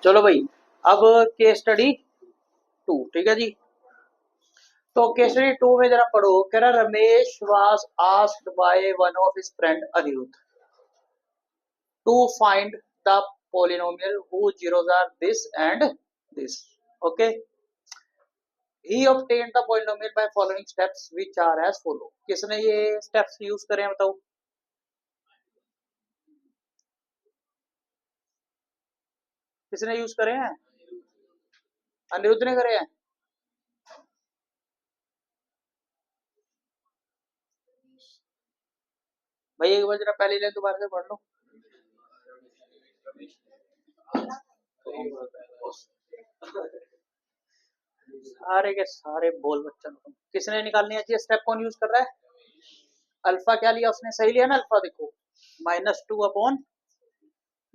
चलो भाई, अब केस स्टडी 2, ठीक है जी। तो केस स्टडी 2 में जरा पढ़ो, कह रहा Ramesh was asked by one of his friend Aniruddh to find the polynomial whose zeros are this and this. Okay, he obtained the polynomial by following steps which are as follow. किसने ये steps use करे हैं बताओ? किसने use करे हैं? अनिरुद्ध ने करे हैं। भाई एक बार जरा पहली लाइन दोबारा से पढ़ लो। सारे के सारे बोल बच्चन, किसने निकालनी है जी? स्टेप कौन यूज कर रहा है? अल्फा क्या लिया उसने? सही लिया ना अल्फा? देखो -2 अपॉन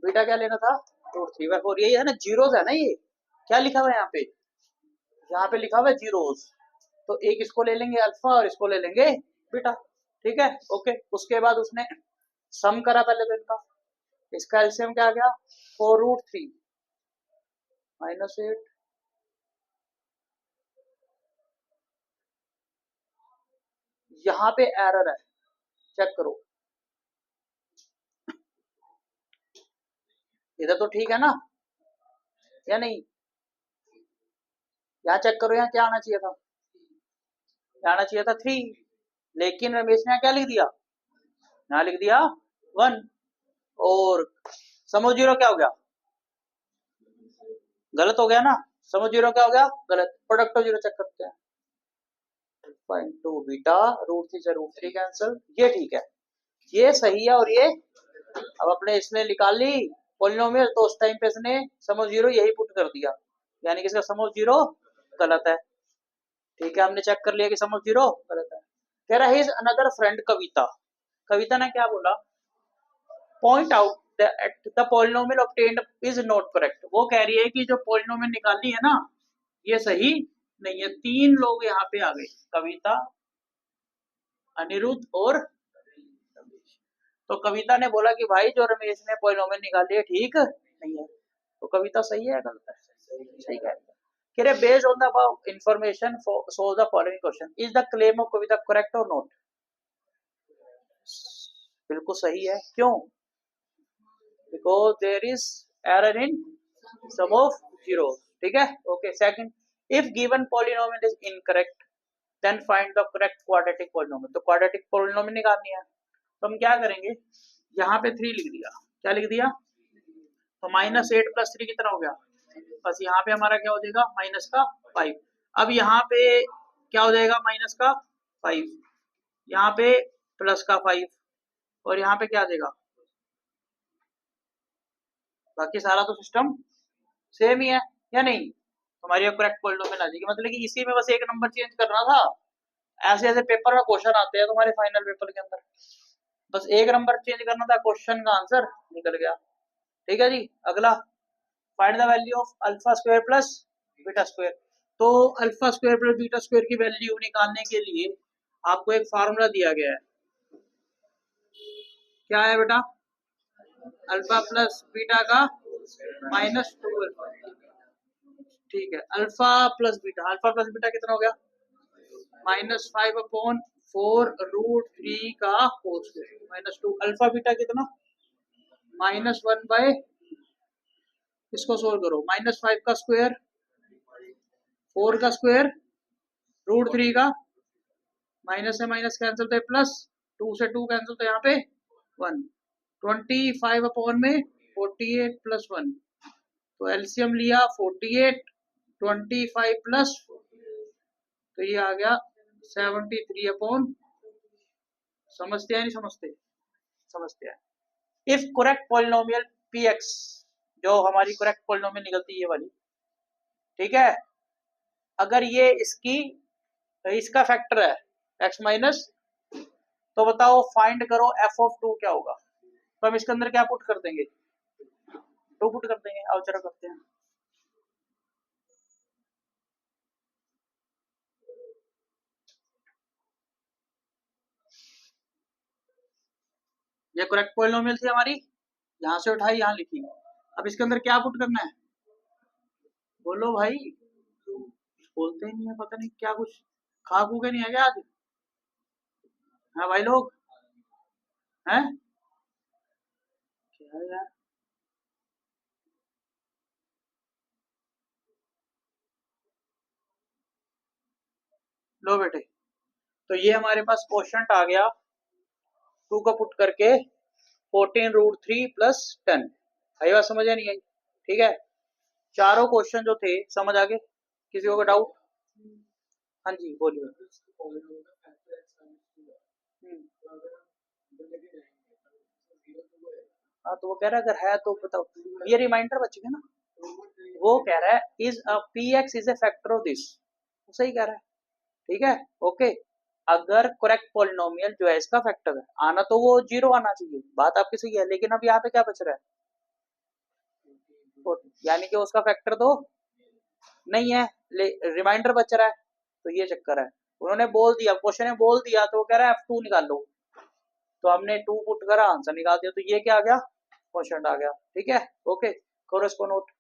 बीटा क्या लेना था? √3/4। यही है ना, जीरोस है ना ये। क्या लिखा हुआ है यहाँ पे? यहाँ पे लिखा हुआ है जीरोस। तो एक इसको ले लेंगे अल्फा और इसको ले लेंगे बीटा, ठीक है। ओके, उसके बाद उसने सम करा पहले तो इनका, इसका एलसीएम क्या आ गया? 4√3 -8। यहाँ पे एरर है, चेक करो। इधर तो ठीक है ना, या नहीं? यहाँ चेक करो, यहाँ क्या आना चाहिए था? आना चाहिए था 3, लेकिन रमेश ने क्या लिख दिया? यहाँ लिख दिया 1। और समो जीरो क्या हो गया? गलत हो गया ना। समो जीरो क्या हो गया? गलत। प्रोडक्ट ऑफ जीरो चेक करते हैं। टू बीटा √3 से √3 कैंसिल, ये ठीक है, ये सही है। और ये अब अपने इसने निकाल ली पोलिनोमियल, तो उस टाइम पे इसने समो जीरो यही पुट कर दिया, यानी कि इसका समो जीरो गलत है। ठीक है, हमने चेक कर लिया कि समो जीरो गलत है। कह रहा है अनदर फ्रेंड कविता। कविता ने क्या बोला? Point out that the polynomial obtained is not correct. वो कह रही है कि जो पॉलिनोमियल निकाली है ना, ये सही नहीं है। 3 लोग यहाँ पे आ गए, कविता, अनिरुद्ध और रमेश। तो कविता ने बोला कि भाई जो रमेश ने पॉलिनोमियल निकाली है ठीक नहीं है। तो कविता सही है गलत है? सही कह रही है। Based on the above information so the following question, is the claim of Kavita correct और नॉट? बिल्कुल सही है। क्यों? Because there is error in sum of zero, ठीक है। Okay, second, if given polynomial is incorrect then find the correct quadratic polynomial. तो quadratic polynomial निकालनी है, तो हम क्या करेंगे? यहाँ पे 3 लिख दिया। क्या लिख दिया? तो -8 + 3 कितना हो गया? बस यहाँ पे हमारा क्या हो जाएगा? -5। अब यहाँ पे क्या हो जाएगा? -5, यहाँ पे +5, और यहाँ पे क्या आ जाएगा? बाकी सारा तो सिस्टम सेम ही है, या नहीं? हमारी करेक्ट पॉलिनोमियल आ जाएगी। मतलब कि इसी में बस एक नंबर चेंज करना था। ऐसे ऐसे पेपर में क्वेश्चन आते हैं तुम्हारे फाइनल पेपर के अंदर, बस एक नंबर चेंज करना था, क्वेश्चन का आंसर निकल गया। ठीक है जी। अगला, find the value of alpha square plus beta square. तो alpha square plus beta square की वैल्यू निकालने के लिए आपको एक फार्मूला दिया गया है। क्या है बेटा? अल्फा प्लस बीटा का -2 अल्फा। ठीक है, alpha plus beta, alpha plus beta कितना हो गया? -5/4√3 का होल स्क्वायर -2। अल्फा बीटा कितना? -1/, इसको सोल्व करो, -5 का स्क्वायर, 4 का स्क्वायर, √3 का, माइनस से माइनस कैंसिल तो प्लस, 2 से 2 कैंसिल तो यहाँ पे 1, 25 में 48 + 1, तो एलसीएम लिया 48, 25 प्लस, तो ये आ गया 73। समझते हैं नहीं समझते? समझते हैं। इफ करेक्ट पॉलिनोमियल px, जो हमारी करेक्ट पॉलिनोमियल निकलती है ये वाली, ठीक है, अगर ये इसका फैक्टर है x माइनस, तो बताओ फाइंड करो f(2) क्या होगा? तो हम इसके अंदर क्या पुट कर देंगे? 2 पुट कर देंगे। आओ जरा करते हैं। ये करेक्ट पॉलिनोमियल थी हमारी, यहां से उठाई यहाँ लिखी। अब इसके अंदर क्या पुट करना है? बोलो भाई, बोलते ही नहीं है, पता नहीं क्या कुछ खा खू के नहीं है क्या आज? हाँ भाई लोग, हैं क्या यार। लो बेटे, तो ये हमारे पास क्वेश्चन आ गया, 2 का पुट करके 14√3 + 10। आई बात समझ नहीं आई? ठीक है, चारों क्वेश्चन जो थे समझ आ गए? किसी को डाउट? हाँ जी बोलिए। हम्म, हाँ तो वो कह रहा है अगर है तो बताओ, ये रिमाइंडर बच गया ना। वो कह रहा है is a P x is a factor of this, सही कह रहा है। ठीक है, ओके। अगर करेक्ट पॉलिनोमियल जो है इसका फैक्टर है, आना तो वो 0 आना चाहिए, बात आपकी सही है, लेकिन अब यहाँ पे क्या बच रहा है? यानी कि उसका फैक्टर तो नहीं है, रिमाइंडर बच रहा है, तो ये चक्कर है। उन्होंने बोल दिया, क्वेश्चन में बोल दिया, तो वो कह रहा है F2 निकाल लो, तो हमने 2 पुट करा, आंसर निकाल दिया, तो ये क्या आ गया? क्वेश्चन आ गया। ठीक है, ओके, करो इसको नोट।